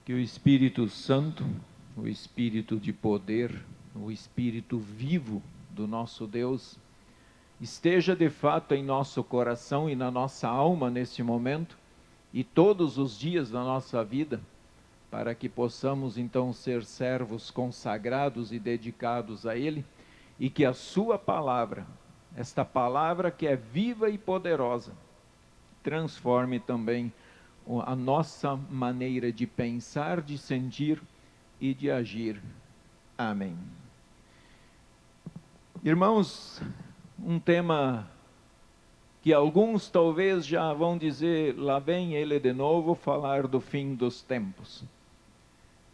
Que o Espírito Santo, o Espírito de poder, o Espírito vivo do nosso Deus, esteja de fato em nosso coração e na nossa alma neste momento e todos os dias da nossa vida, para que possamos então ser servos consagrados e dedicados a Ele, e que a sua palavra, esta palavra que é viva e poderosa, transforme também a nossa maneira de pensar, de sentir e de agir. Amém. Irmãos, um tema que alguns talvez já vão dizer, lá vem ele de novo falar do fim dos tempos.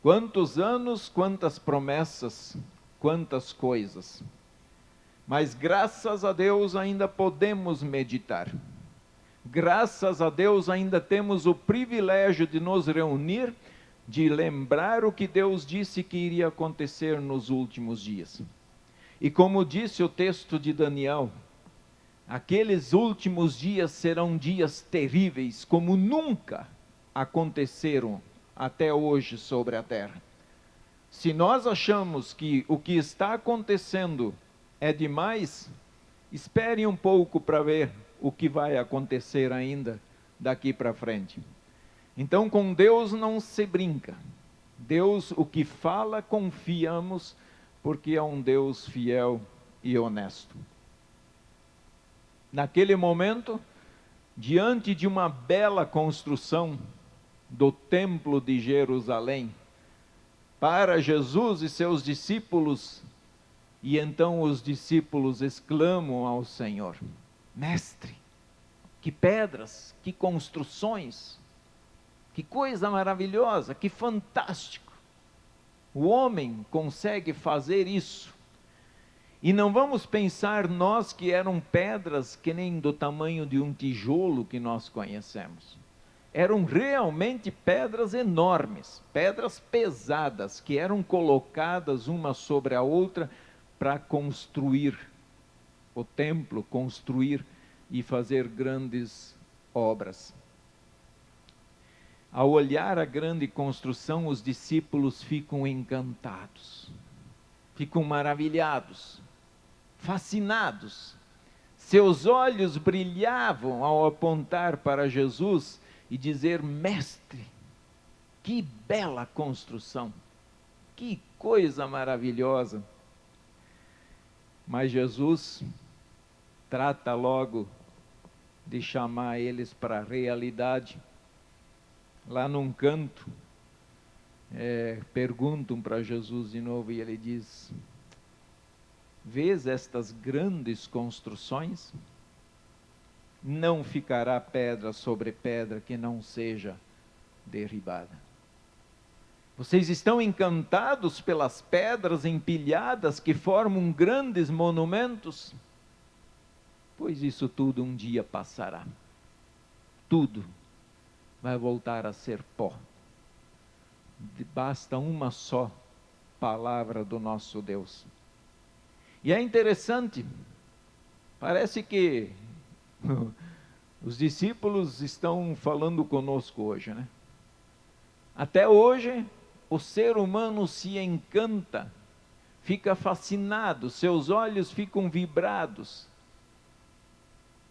Quantos anos, quantas promessas, quantas coisas. Mas graças a Deus ainda podemos meditar. Graças a Deus ainda temos o privilégio de nos reunir, de lembrar o que Deus disse que iria acontecer nos últimos dias. E como disse o texto de Daniel, aqueles últimos dias serão dias terríveis, como nunca aconteceram até hoje sobre a terra. Se nós achamos que o que está acontecendo é demais, espere um pouco para ver o que vai acontecer ainda daqui para frente. Então, com Deus não se brinca. Deus, o que fala, confiamos, porque é um Deus fiel e honesto. Naquele momento, diante de uma bela construção do Templo de Jerusalém, para Jesus e seus discípulos, e então os discípulos exclamam ao Senhor: Mestre, que pedras, que construções, que coisa maravilhosa, que fantástico. O homem consegue fazer isso. E não vamos pensar nós que eram pedras que nem do tamanho de um tijolo que nós conhecemos. Eram realmente pedras enormes, pedras pesadas, que eram colocadas uma sobre a outra para construir o templo, construir e fazer grandes obras. Ao olhar a grande construção, os discípulos ficam encantados, ficam maravilhados, fascinados. Seus olhos brilhavam ao apontar para Jesus e dizer: Mestre, que bela construção, que coisa maravilhosa. Mas Jesus trata logo de chamar eles para a realidade. Lá num canto, perguntam para Jesus de novo e ele diz: vês estas grandes construções? Não ficará pedra sobre pedra que não seja derribada. Vocês estão encantados pelas pedras empilhadas que formam grandes monumentos? Pois isso tudo um dia passará. Tudo vai voltar a ser pó. Basta uma só palavra do nosso Deus. E é interessante, parece que os discípulos estão falando conosco hoje, né? Até hoje, o ser humano se encanta, fica fascinado, seus olhos ficam vibrados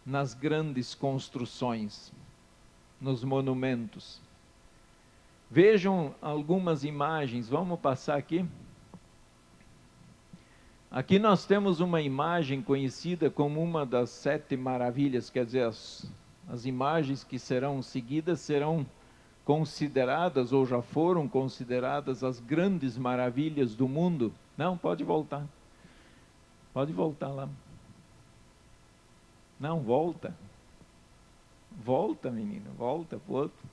nas grandes construções, nos monumentos. Vejam algumas imagens, vamos passar aqui. Aqui nós temos uma imagem conhecida como uma das 7 maravilhas, quer dizer, as imagens que serão seguidas serão consideradas, ou já foram consideradas, as grandes maravilhas do mundo. Não, pode voltar. Pode voltar lá. Não, volta. Volta, menino, volta para o outro.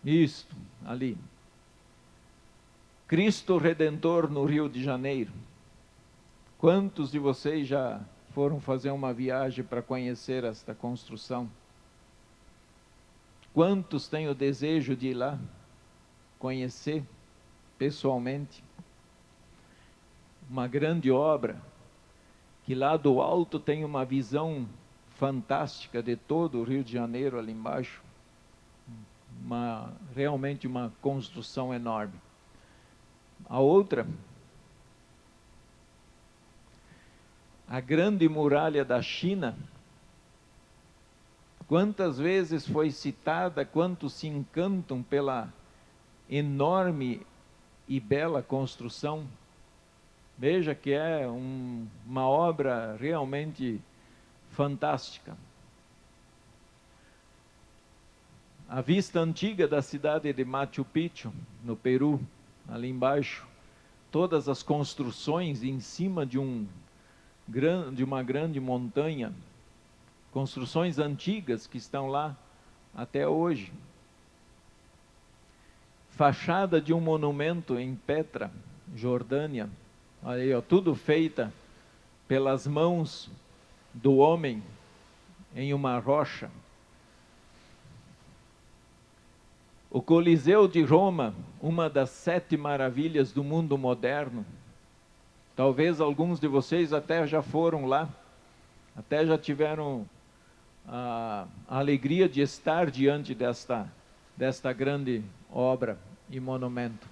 Isto, ali. Cristo Redentor no Rio de Janeiro. Quantos de vocês já foram fazer uma viagem para conhecer esta construção? Quantos têm o desejo de ir lá conhecer pessoalmente? Uma grande obra, que lá do alto tem uma visão fantástica de todo o Rio de Janeiro ali embaixo. realmente uma construção enorme. A outra, a grande muralha da China, quantas vezes foi citada, quantos se encantam pela enorme e bela construção. Veja que é uma obra realmente fantástica. A vista antiga da cidade de Machu Picchu, no Peru, ali embaixo, todas as construções em cima de uma grande montanha, construções antigas que estão lá até hoje. Fachada de um monumento em Petra, Jordânia, aí, ó, tudo feita pelas mãos do homem em uma rocha. O Coliseu de Roma, uma das 7 maravilhas do mundo moderno. Talvez alguns de vocês até já foram lá, até já tiveram a alegria de estar diante desta grande obra e monumento.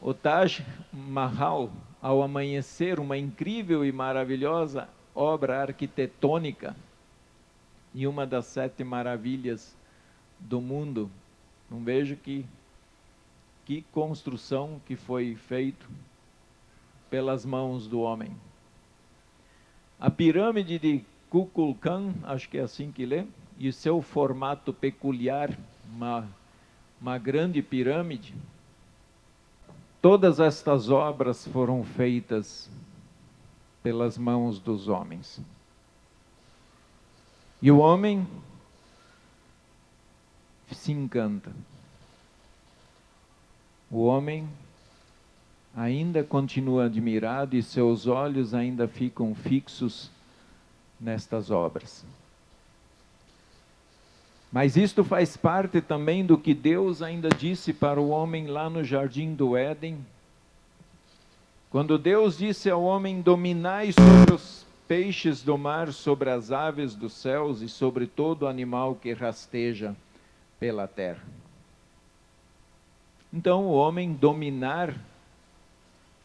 O Taj Mahal, ao amanhecer, uma incrível e maravilhosa obra arquitetônica e uma das 7 maravilhas do mundo. Não vejo que construção que foi feita pelas mãos do homem. A pirâmide de Kukulkan, acho que é assim que lê, e seu formato peculiar, uma grande pirâmide. Todas estas obras foram feitas pelas mãos dos homens. E o homem se encanta. O homem ainda continua admirado e seus olhos ainda ficam fixos nestas obras. Mas isto faz parte também do que Deus ainda disse para o homem lá no Jardim do Éden. Quando Deus disse ao homem: dominai sobre os peixes do mar, sobre as aves dos céus e sobre todo animal que rasteja pela terra. Então o homem dominar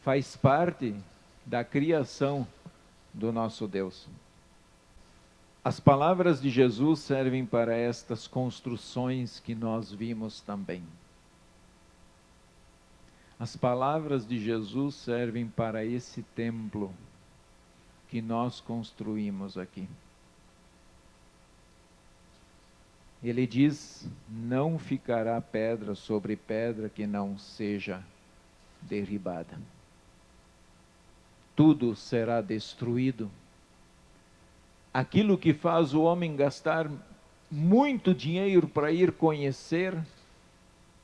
faz parte da criação do nosso Deus. As palavras de Jesus servem para estas construções que nós vimos também. As palavras de Jesus servem para esse templo que nós construímos aqui. Ele diz: não ficará pedra sobre pedra que não seja derribada. Tudo será destruído. Aquilo que faz o homem gastar muito dinheiro para ir conhecer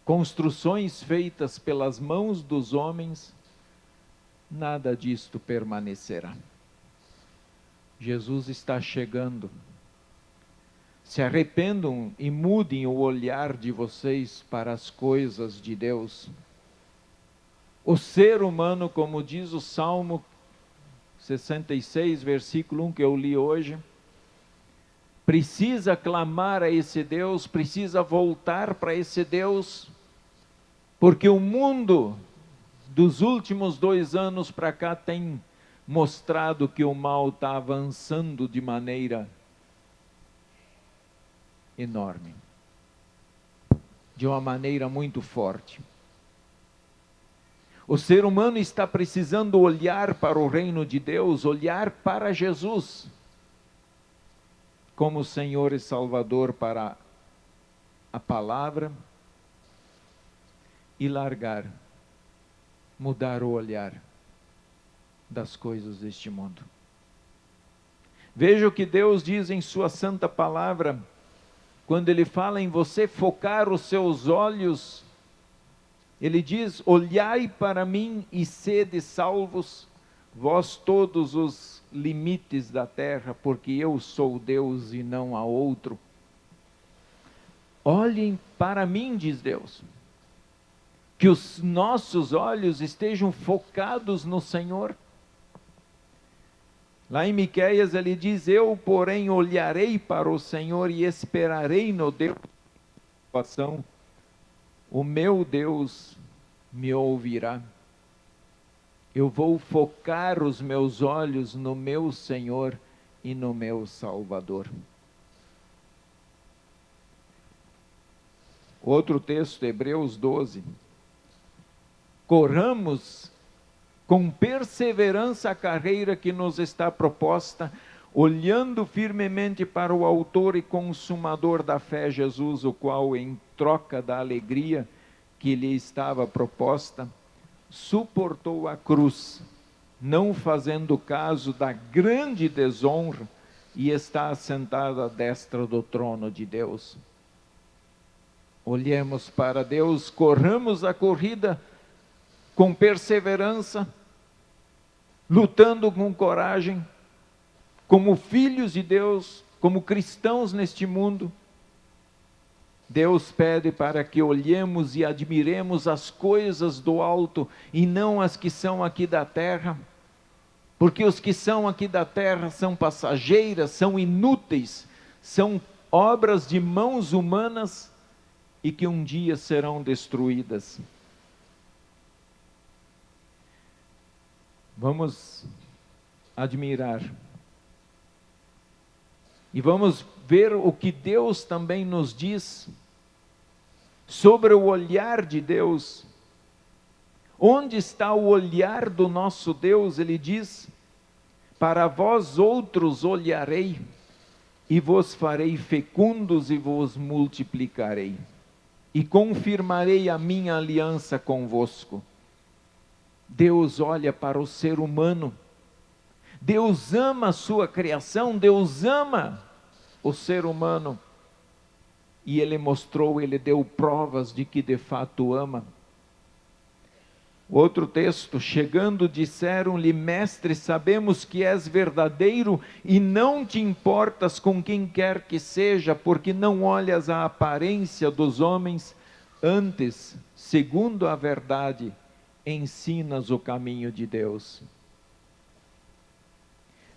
construções feitas pelas mãos dos homens, nada disto permanecerá. Jesus está chegando. Se arrependam e mudem o olhar de vocês para as coisas de Deus. O ser humano, como diz o Salmo 66, versículo 1, que eu li hoje, precisa clamar a esse Deus, precisa voltar para esse Deus, porque o mundo dos últimos 2 anos para cá tem mostrado que o mal está avançando de maneira enorme, de uma maneira muito forte. O ser humano está precisando olhar para o reino de Deus, olhar para Jesus como Senhor e Salvador, para a palavra, e mudar o olhar das coisas deste mundo. Veja o que Deus diz em sua santa palavra, quando Ele fala em você focar os seus olhos. Ele diz: olhai para mim e sede salvos, vós todos os limites da terra, porque eu sou Deus e não há outro. Olhem para mim, diz Deus. Que os nossos olhos estejam focados no Senhor. Lá em Miqueias ele diz: eu, porém, olharei para o Senhor e esperarei no Deus situação, o meu Deus me ouvirá. Eu vou focar os meus olhos no meu Senhor e no meu Salvador. Outro texto, Hebreus 12. Corramos com perseverança a carreira que nos está proposta, olhando firmemente para o autor e consumador da fé, Jesus, o qual, em troca da alegria que lhe estava proposta, suportou a cruz, não fazendo caso da grande desonra, e está assentado à destra do trono de Deus. Olhemos para Deus, corramos a corrida com perseverança, lutando com coragem, como filhos de Deus, como cristãos neste mundo. Deus pede para que olhemos e admiremos as coisas do alto e não as que são aqui da terra, porque os que são aqui da terra são passageiras, são inúteis, são obras de mãos humanas e que um dia serão destruídas. Vamos admirar e vamos ver o que Deus também nos diz sobre o olhar de Deus. Onde está o olhar do nosso Deus? Ele diz: para vós outros olharei, e vos farei fecundos e vos multiplicarei, e confirmarei a minha aliança convosco. Deus olha para o ser humano, Deus ama a sua criação, Deus ama o ser humano, e Ele mostrou, Ele deu provas de que de fato ama. Outro texto, chegando disseram-lhe: Mestre, sabemos que és verdadeiro e não te importas com quem quer que seja, porque não olhas a aparência dos homens, antes, segundo a verdade, ensinas o caminho de Deus.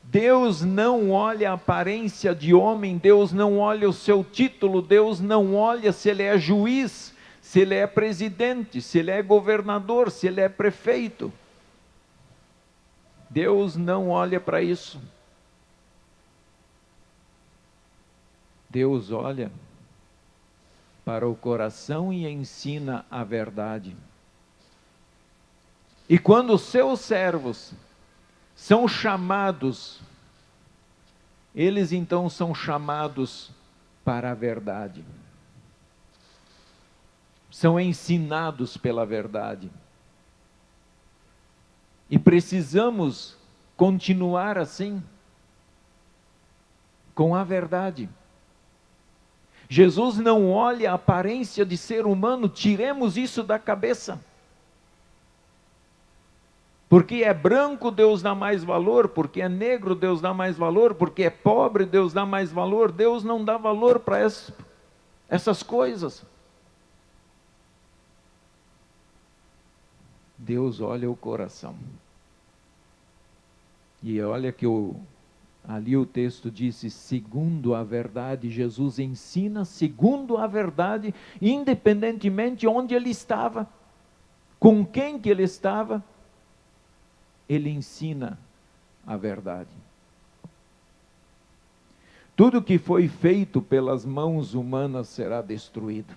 Deus não olha a aparência de homem, Deus não olha o seu título, Deus não olha se ele é juiz, se ele é presidente, se ele é governador, se ele é prefeito. Deus não olha para isso. Deus olha para o coração e ensina a verdade. E quando os seus servos são chamados, eles então são chamados para a verdade. São ensinados pela verdade. E precisamos continuar assim, com a verdade. Jesus não olha a aparência de ser humano, tiremos isso da cabeça. Porque é branco, Deus dá mais valor, porque é negro, Deus dá mais valor, porque é pobre, Deus dá mais valor. Deus não dá valor para essas coisas. Deus olha o coração. E olha que ali o texto disse, segundo a verdade. Jesus ensina segundo a verdade, independentemente onde ele estava, com quem que ele estava. Ele ensina a verdade. Tudo que foi feito pelas mãos humanas será destruído.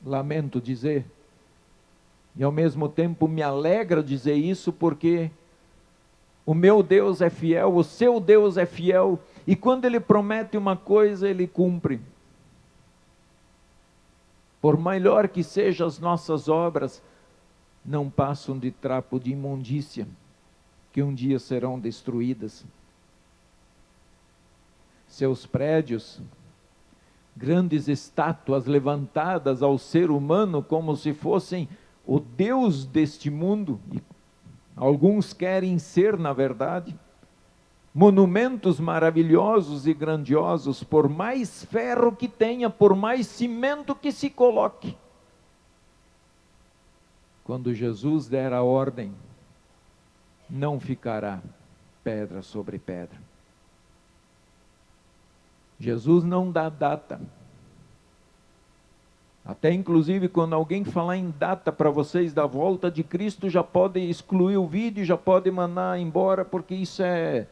Lamento dizer, e ao mesmo tempo me alegra dizer isso, porque o meu Deus é fiel, o seu Deus é fiel, e quando Ele promete uma coisa, Ele cumpre. Por melhor que sejam as nossas obras, não passam de trapo de imundícia, que um dia serão destruídas. Seus prédios, grandes estátuas levantadas ao ser humano como se fossem o Deus deste mundo, e alguns querem ser, na verdade, monumentos maravilhosos e grandiosos, por mais ferro que tenha, por mais cimento que se coloque. Quando Jesus der a ordem, não ficará pedra sobre pedra. Jesus não dá data. Até inclusive quando alguém falar em data para vocês da volta de Cristo, já pode excluir o vídeo, já pode mandar embora, porque isso é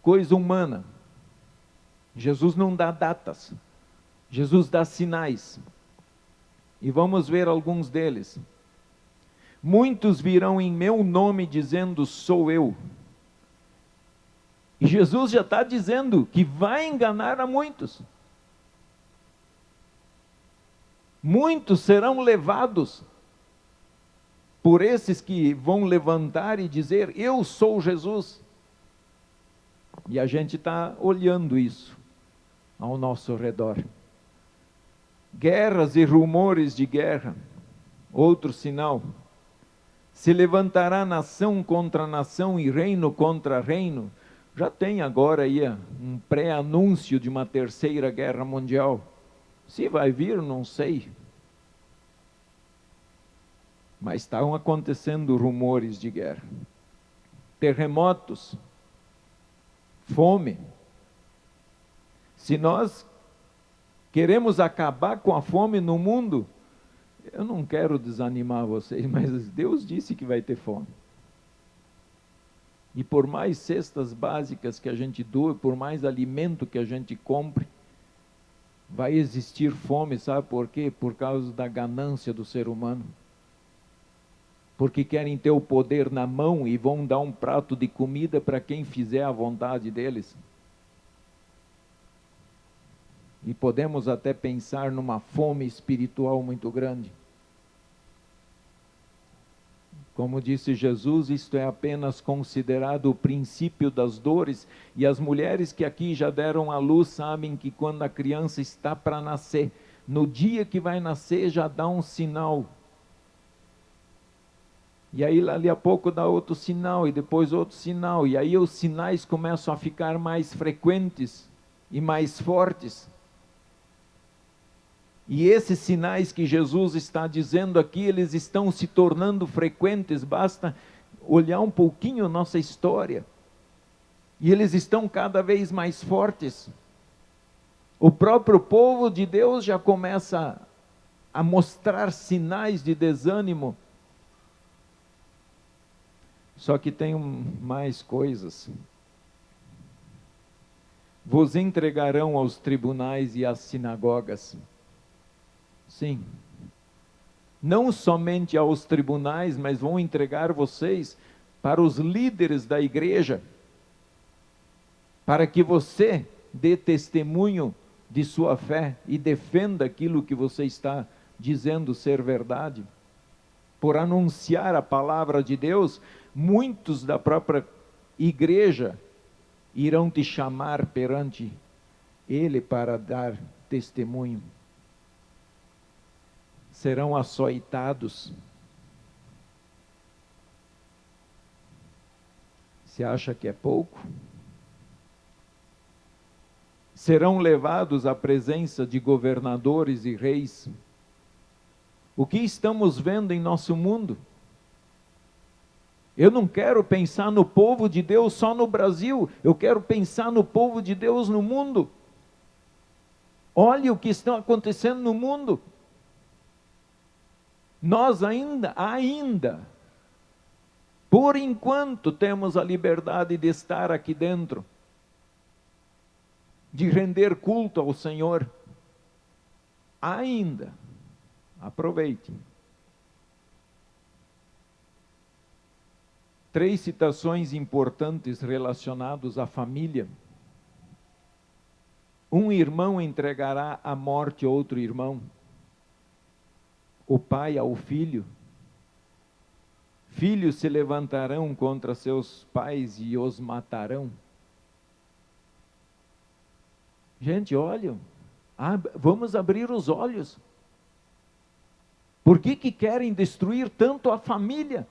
coisa humana. Jesus não dá datas, Jesus dá sinais. E vamos ver alguns deles. Muitos virão em meu nome dizendo, sou eu. E Jesus já está dizendo que vai enganar a muitos. Muitos serão levados por esses que vão levantar e dizer, eu sou Jesus. E a gente está olhando isso ao nosso redor. Guerras e rumores de guerra. Outro sinal. Se levantará nação contra nação e reino contra reino. Já tem agora aí um pré-anúncio de uma terceira guerra mundial. Se vai vir, não sei. Mas estão acontecendo rumores de guerra. Terremotos. Fome. Se nós queremos acabar com a fome no mundo, eu não quero desanimar vocês, mas Deus disse que vai ter fome. E por mais cestas básicas que a gente doe, por mais alimento que a gente compre, vai existir fome, sabe por quê? Por causa da ganância do ser humano. Porque querem ter o poder na mão e vão dar um prato de comida para quem fizer a vontade deles. E podemos até pensar numa fome espiritual muito grande. Como disse Jesus, isto é apenas considerado o princípio das dores, e as mulheres que aqui já deram à luz sabem que quando a criança está para nascer, no dia que vai nascer já dá um sinal. E aí ali a pouco dá outro sinal, e depois outro sinal, e aí os sinais começam a ficar mais frequentes e mais fortes. E esses sinais que Jesus está dizendo aqui, eles estão se tornando frequentes, basta olhar um pouquinho a nossa história. E eles estão cada vez mais fortes. O próprio povo de Deus já começa a mostrar sinais de desânimo. Só que tem mais coisas. Vos entregarão aos tribunais e às sinagogas. Sim, não somente aos tribunais, mas vão entregar vocês para os líderes da igreja, para que você dê testemunho de sua fé e defenda aquilo que você está dizendo ser verdade. Por anunciar a palavra de Deus, muitos da própria igreja irão te chamar perante Ele para dar testemunho. Serão açoitados. Você acha que é pouco? Serão levados à presença de governadores e reis. O que estamos vendo em nosso mundo? Eu não quero pensar no povo de Deus só no Brasil, eu quero pensar no povo de Deus no mundo. Olhe o que está acontecendo no mundo. Nós ainda, por enquanto, temos a liberdade de estar aqui dentro, de render culto ao Senhor. Ainda. Aproveite. 3 citações importantes relacionadas à família. Um irmão entregará à morte outro irmão. O pai ao filho. Filhos se levantarão contra seus pais e os matarão. Gente, olha, vamos abrir os olhos. Por que querem destruir tanto a família?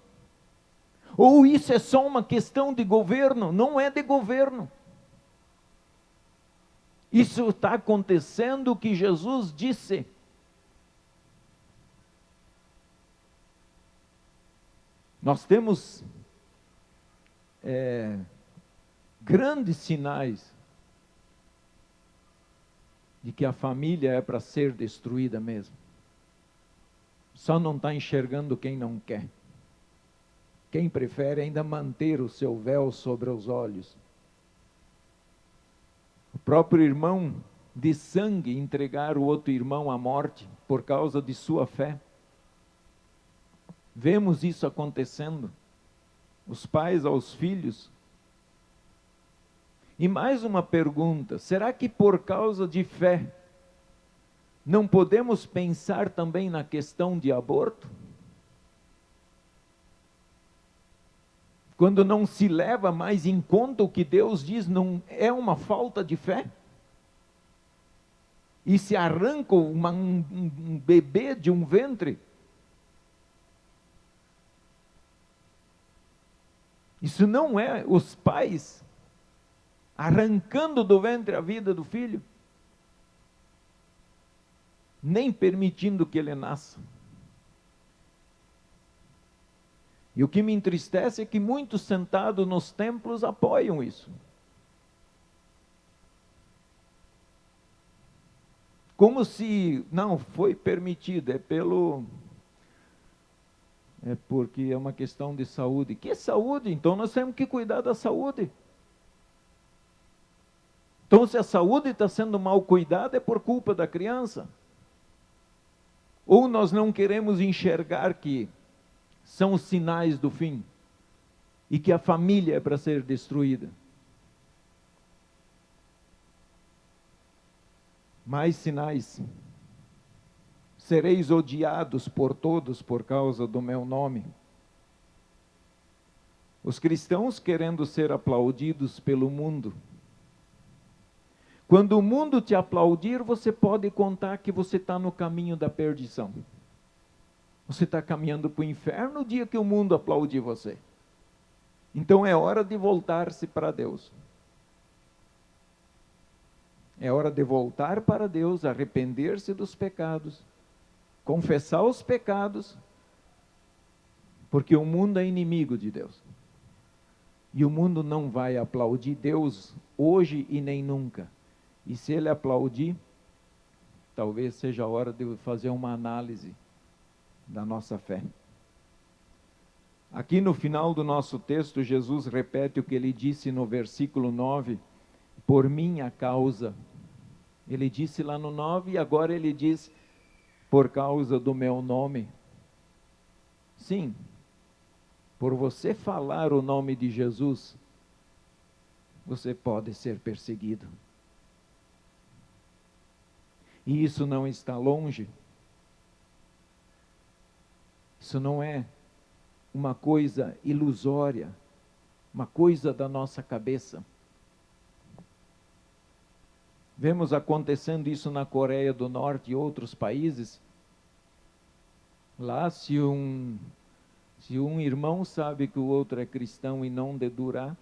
Ou isso é só uma questão de governo? Não é de governo. Isso está acontecendo o que Jesus disse. Nós temos grandes sinais de que a família é para ser destruída mesmo. Só não está enxergando quem não quer. Quem prefere ainda manter o seu véu sobre os olhos. O próprio irmão de sangue entregar o outro irmão à morte por causa de sua fé. Vemos isso acontecendo. Os pais aos filhos. E mais uma pergunta: será que por causa de fé não podemos pensar também na questão de aborto? Quando não se leva mais em conta o que Deus diz, não é uma falta de fé? E se arranca um bebê de um ventre? Isso não é os pais arrancando do ventre a vida do filho? Nem permitindo que ele nasça. E o que me entristece é que muitos sentados nos templos apoiam isso. Como se, não, foi permitido, é porque é uma questão de saúde. Que saúde? Então nós temos que cuidar da saúde. Então se a saúde está sendo mal cuidada é por culpa da criança. Ou nós não queremos enxergar que são os sinais do fim e que a família é para ser destruída. Mais sinais. Sereis odiados por todos por causa do meu nome. Os cristãos querendo ser aplaudidos pelo mundo. Quando o mundo te aplaudir, você pode contar que você está no caminho da perdição. Você está caminhando para o inferno no dia que o mundo aplaudir você. Então é hora de voltar-se para Deus. É hora de voltar para Deus, arrepender-se dos pecados, confessar os pecados, porque o mundo é inimigo de Deus. E o mundo não vai aplaudir Deus hoje e nem nunca. E se ele aplaudir, talvez seja a hora de fazer uma análise da nossa fé. Aqui no final do nosso texto, Jesus repete o que ele disse no versículo 9, por minha causa. Ele disse lá no 9 e agora ele diz, por causa do meu nome. Sim, por você falar o nome de Jesus, você pode ser perseguido. E isso não está longe. Isso não é uma coisa ilusória, uma coisa da nossa cabeça. Vemos acontecendo isso na Coreia do Norte e outros países. Lá, se um irmão sabe que o outro é cristão e não dedurar,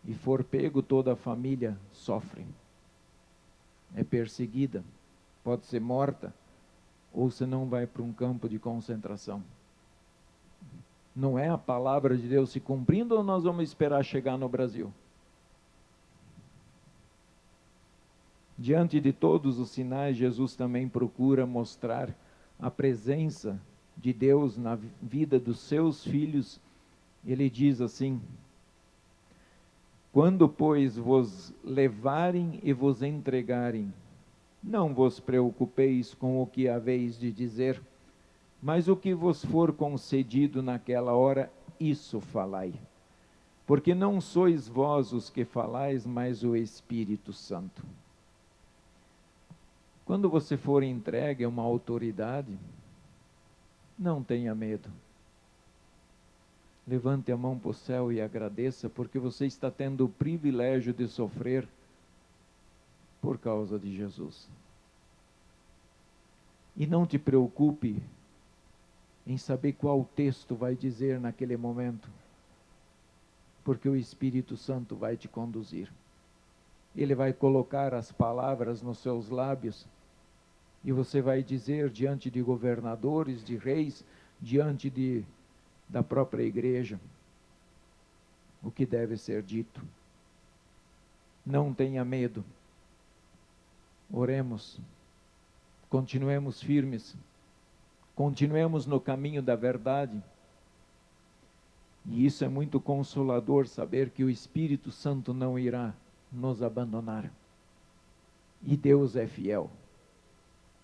e for pego, toda a família sofre. É perseguida, pode ser morta, ou se não vai para um campo de concentração. Não é a palavra de Deus se cumprindo ou nós vamos esperar chegar no Brasil? Diante de todos os sinais, Jesus também procura mostrar a presença de Deus na vida dos seus filhos. Ele diz assim, quando, pois, vos levarem e vos entregarem, não vos preocupeis com o que haveis de dizer, mas o que vos for concedido naquela hora, isso falai. Porque não sois vós os que falais, mas o Espírito Santo. Quando você for entregue a uma autoridade, não tenha medo. Levante a mão para o céu e agradeça, porque você está tendo o privilégio de sofrer por causa de Jesus. E não te preocupe em saber qual texto vai dizer naquele momento, porque o Espírito Santo vai te conduzir. Ele vai colocar as palavras nos seus lábios e você vai dizer diante de governadores, de reis, diante da própria igreja, o que deve ser dito. Não tenha medo. Oremos. Continuemos firmes. continuemos no caminho da verdade. E isso é muito consolador, saber que o Espírito Santo não irá nos abandonar. E Deus é fiel.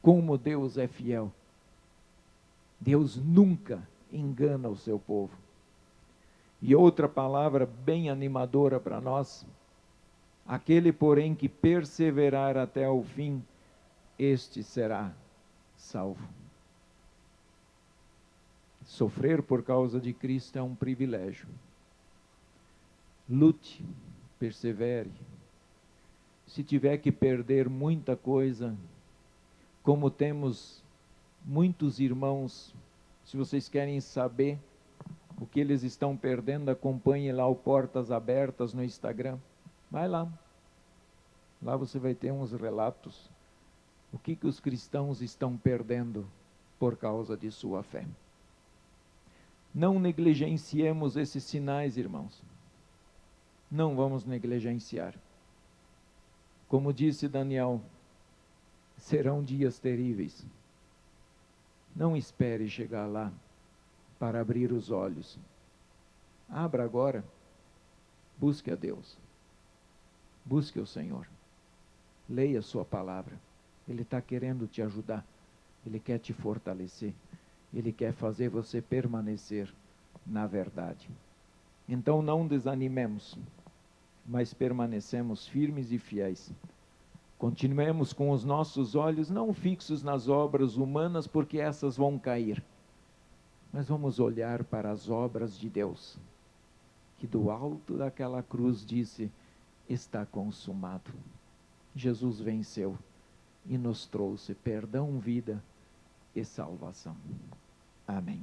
Como Deus é fiel. Deus nunca engana o seu povo. E outra palavra bem animadora para nós: aquele, porém, que perseverar até o fim, este será salvo. Sofrer por causa de Cristo é um privilégio. Lute, persevere. Se tiver que perder muita coisa, como temos muitos irmãos, se vocês querem saber o que eles estão perdendo, acompanhe lá o Portas Abertas no Instagram. Vai lá. Lá você vai ter uns relatos. O que os cristãos estão perdendo por causa de sua fé. Não negligenciemos esses sinais, irmãos. Não vamos negligenciar. Como disse Daniel, serão dias terríveis. Não espere chegar lá para abrir os olhos. Abra agora. Busque a Deus. Busque o Senhor. Leia a sua palavra. Ele está querendo te ajudar. Ele quer te fortalecer. Ele quer fazer você permanecer na verdade. Então não desanimemos, mas permanecemos firmes e fiéis. Continuemos com os nossos olhos não fixos nas obras humanas, porque essas vão cair. Mas vamos olhar para as obras de Deus, que do alto daquela cruz disse: está consumado. Jesus venceu e nos trouxe perdão, vida e salvação. Amém.